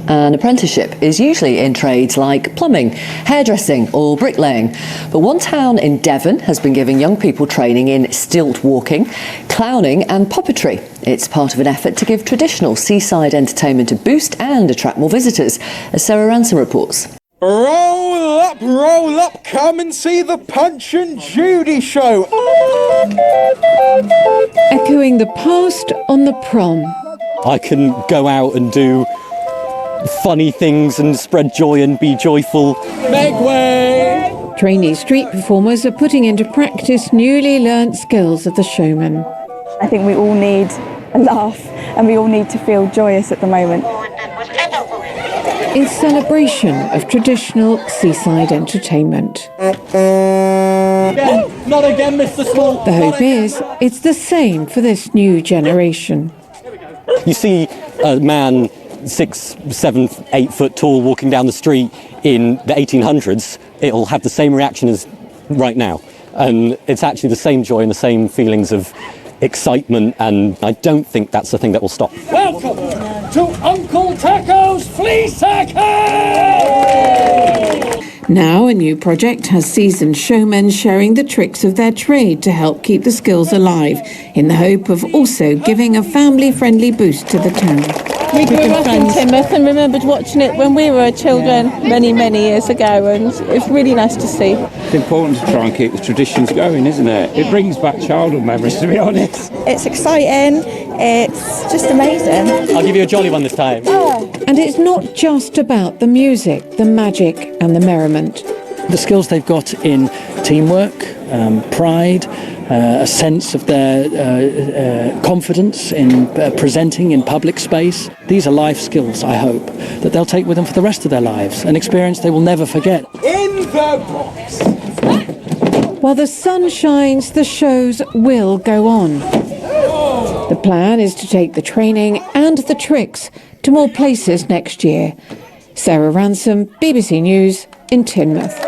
An apprenticeship is usually in trades like plumbing, hairdressing or bricklaying. But one town in Devon has been giving young people training in stilt walking, clowning and puppetry. It's part of an effort to give traditional seaside entertainment a boost and attract more visitors, as Sarah Ransom reports. Roll up, come and see the Punch and Judy show. Echoing the past on the prom. I can go out and do funny things and spread joy and be joyful. Make way! Trainee street performers are putting into practice newly learnt skills of the showman. I think we all need a laugh and we all need to feel joyous at the moment. In celebration of traditional seaside entertainment. Not again, Mr. Small. The hope is it's the same for this new generation. You see a man 6, 7, 8 foot tall walking down the street in the 1800s, it'll have the same reaction as right now. And it's actually the same joy and the same feelings of excitement, and I don't think that's the thing that will stop. Welcome to Uncle Taco's Flea Circus! Now a new project has seasoned showmen sharing the tricks of their trade to help keep the skills alive, in the hope of also giving a family-friendly boost to the town. We grew up in Teignmouth and remembered watching it when we were children many years ago, and it's really nice to see. It's important to try and keep the traditions going, isn't it? It brings back childhood memories, to be honest. It's exciting, it's just amazing. I'll give you a jolly one this time. And it's not just about the music, the magic and the merriment. The skills they've got in teamwork, pride, a sense of their confidence in presenting in public space. These are life skills, I hope, that they'll take with them for the rest of their lives, an experience they will never forget. In the box! While the sun shines, the shows will go on. The plan is to take the training and the tricks to more places next year. Sarah Ransom, BBC News in Teignmouth.